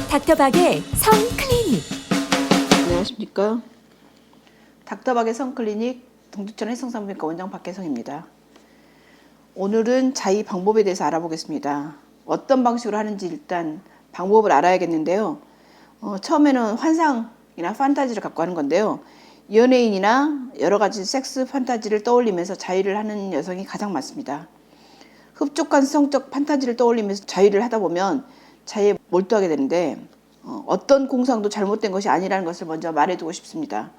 닥터박의 성클리닉. 안녕하십니까. 닥터박의 성클리닉 동두천 해성산부인과 원장 박혜성입니다. 오늘은 자위 방법에 대해서 알아보겠습니다. 어떤 방식으로 하는지 일단 방법을 알아야겠는데요. 처음에는 환상이나 판타지를 갖고 하는 건데요. 연예인이나 여러 가지 섹스 판타지를 떠올리면서 자위를 하는 여성이 가장 많습니다. 흡족한 성적 판타지를 떠올리면서 자위를 하다 보면 자위에 몰두하게 되는데 어떤 공상도 잘못된 것이 아니라는 것을 먼저 말해두고 싶습니다.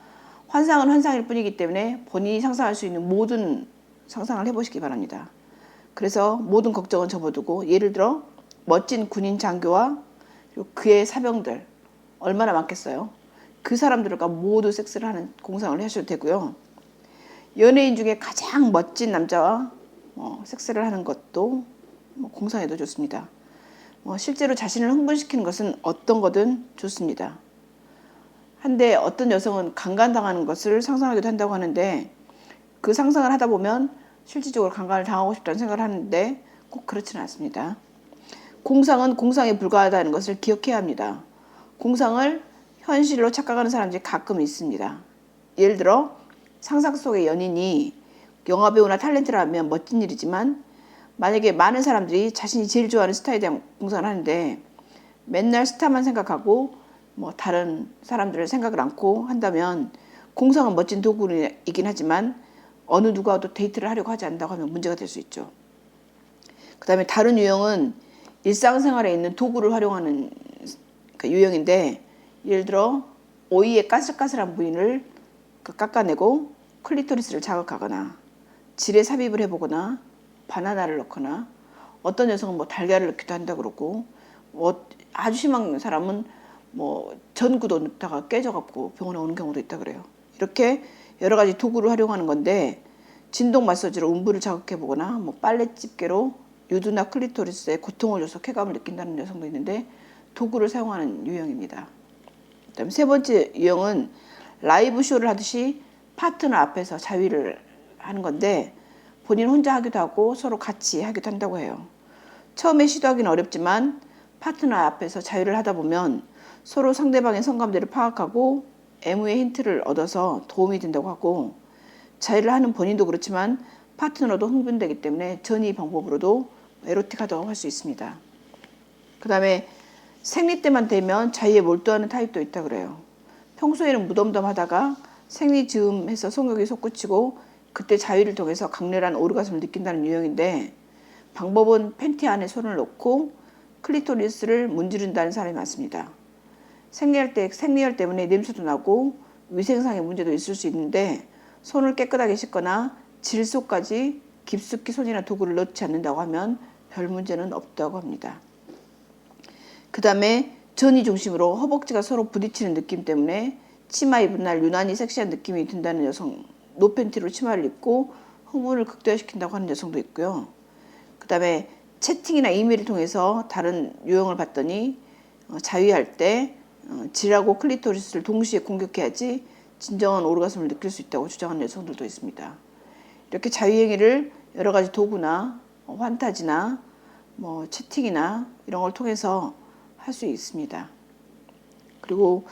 환상은 환상일 뿐이기 때문에 본인이 상상할 수 있는 모든 상상을 해보시기 바랍니다. 그래서 모든 걱정은 접어두고, 예를 들어 멋진 군인 장교와 그의 사병들 얼마나 많겠어요. 그 사람들과 모두 섹스를 하는 공상을 하셔도 되고요. 연예인 중에 가장 멋진 남자와 섹스를 하는 것도 공상해도 좋습니다. 실제로 자신을 흥분시키는 것은 어떤 거든 좋습니다. 한데 어떤 여성은 강간당하는 것을 상상하기도 한다고 하는데, 그 상상을 하다 보면 실질적으로 강간을 당하고 싶다는 생각을 하는데 꼭 그렇지는 않습니다. 공상은 공상에 불과하다는 것을 기억해야 합니다. 공상을 현실로 착각하는 사람들이 가끔 있습니다. 예를 들어 상상 속의 연인이 영화배우나 탤런트라면 멋진 일이지만, 만약에 많은 사람들이 자신이 제일 좋아하는 스타에 대한 공상을 하는데 맨날 스타만 생각하고 다른 사람들을 생각을 않고 한다면, 공상은 멋진 도구이긴 하지만 어느 누구와도 데이트를 하려고 하지 않는다고 하면 문제가 될 수 있죠. 그 다음에 다른 유형은 일상생활에 있는 도구를 활용하는 유형인데, 예를 들어 오이의 까슬까슬한 부위를 깎아내고 클리토리스를 자극하거나 질에 삽입을 해보거나 바나나를 넣거나, 어떤 여성은 달걀을 넣기도 한다고 그러고, 아주 심한 사람은 전구도 넣다가 깨져갖고 병원에 오는 경우도 있다 그래요. 이렇게 여러 가지 도구를 활용하는 건데, 진동 마사지로 음부를 자극해보거나 빨래 집게로 유두나 클리토리스에 고통을 줘서 쾌감을 느낀다는 여성도 있는데, 도구를 사용하는 유형입니다. 그다음에 세 번째 유형은 라이브 쇼를 하듯이 파트너 앞에서 자위를 하는 건데, 본인 혼자 하기도 하고 서로 같이 하기도 한다고 해요. 처음에 시도하기는 어렵지만 파트너 앞에서 자위를 하다 보면 서로 상대방의 성감대를 파악하고 애무의 힌트를 얻어서 도움이 된다고 하고, 자위를 하는 본인도 그렇지만 파트너도 흥분되기 때문에 전이 방법으로도 에로틱하다고 할 수 있습니다. 그 다음에 생리 때만 되면 자위에 몰두하는 타입도 있다 그래요. 평소에는 무덤덤하다가 생리 즈음해서 성욕이 솟구치고 그때 자위를 통해서 강렬한 오르가즘을 느낀다는 유형인데, 방법은 팬티 안에 손을 넣고 클리토리스를 문지른다는 사람이 많습니다. 생리열 때문에 냄새도 나고 위생상의 문제도 있을 수 있는데, 손을 깨끗하게 씻거나 질 속까지 깊숙이 손이나 도구를 넣지 않는다고 하면 별 문제는 없다고 합니다. 그 다음에 전이 중심으로 허벅지가 서로 부딪히는 느낌 때문에 치마 입은 날 유난히 섹시한 느낌이 든다는 여성, 노팬티로 치마를 입고 흥분을 극대화시킨다고 하는 여성도 있고요. 그 다음에 채팅이나 이메일을 통해서 다른 유형을 봤더니 자위할 때 질하고 클리토리스를 동시에 공격해야지 진정한 오르가즘을 느낄 수 있다고 주장하는 여성들도 있습니다. 이렇게 자위 행위를 여러 가지 도구나 환타지나 채팅이나 이런 걸 통해서 할 수 있습니다. 그리고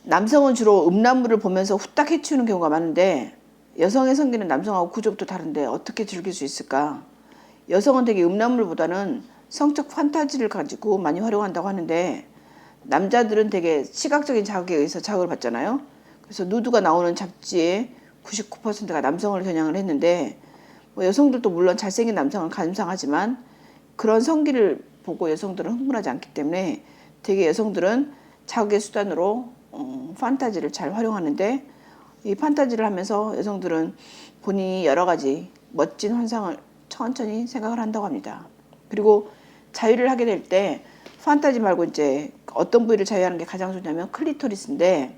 남성은 주로 음란물을 보면서 후딱 해치우는 경우가 많은데, 여성의 성기는 남성하고 구조부터 다른데 어떻게 즐길 수 있을까? 여성은 되게 음란물보다는 성적 판타지를 가지고 많이 활용한다고 하는데, 남자들은 되게 시각적인 자극에 의해서 자극을 받잖아요. 그래서 누드가 나오는 잡지의 99%가 남성을 겨냥을 했는데, 여성들도 물론 잘생긴 남성을 감상하지만 그런 성기를 보고 여성들은 흥분하지 않기 때문에 되게 여성들은 자극의 수단으로 판타지를 잘 활용하는데, 이 판타지를 하면서 여성들은 본인이 여러 가지 멋진 환상을 천천히 생각을 한다고 합니다. 그리고 자위를 하게 될 때 판타지 말고 이제 어떤 부위를 자위하는 게 가장 좋냐면 클리토리스인데,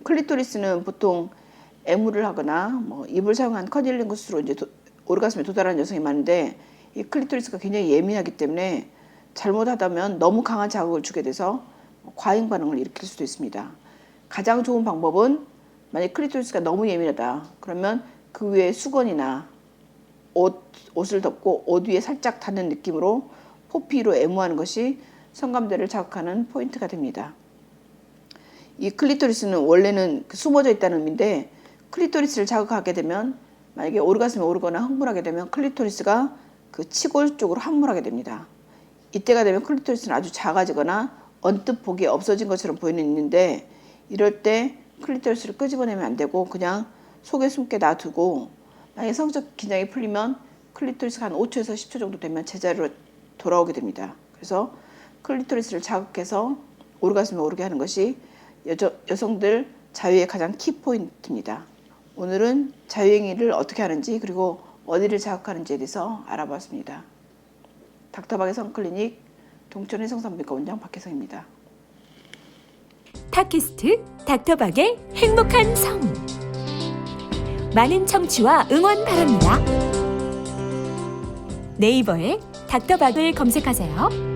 클리토리스는 보통 애무를 하거나 입을 사용한 커닐링구스로 이제 오르가즘에 도달하는 여성이 많은데, 이 클리토리스가 굉장히 예민하기 때문에 잘못하다면 너무 강한 자극을 주게 돼서 과잉 반응을 일으킬 수도 있습니다. 가장 좋은 방법은, 만약 클리토리스가 너무 예민하다 그러면 그 위에 수건이나 옷을 덮고 옷 위에 살짝 닿는 느낌으로 포피로 애무하는 것이 성감대를 자극하는 포인트가 됩니다. 이 클리토리스는 원래는 숨어져 있다는 의미인데 클리토리스를 자극하게 되면 만약에 오르가슴이 오르거나 흥분하게 되면 클리토리스가 그 치골 쪽으로 함몰하게 됩니다. 이때가 되면 클리토리스는 아주 작아지거나 언뜻 보기에 없어진 것처럼 보이는 있는데 이럴 때 클리토리스를 끄집어내면 안 되고 그냥 속에 숨게 놔두고 만약에 성적 긴장이 풀리면 클리토리스가 한 5초에서 10초 정도 되면 제자리로 돌아오게 됩니다. 그래서 클리토리스를 자극해서 오르가슴이 오르게 하는 것이 여성들 자유의 가장 키포인트입니다. 오늘은 자유행위를 어떻게 하는지 그리고 어디를 자극하는지에 대해서 알아봤습니다. 닥터박의 성클리닉 동천 해성산부인과 원장 박혜성입니다. 팟캐스트 닥터박의 행복한 성. 많은 청취와 응원 바랍니다. 네이버에 닥터박을 검색하세요.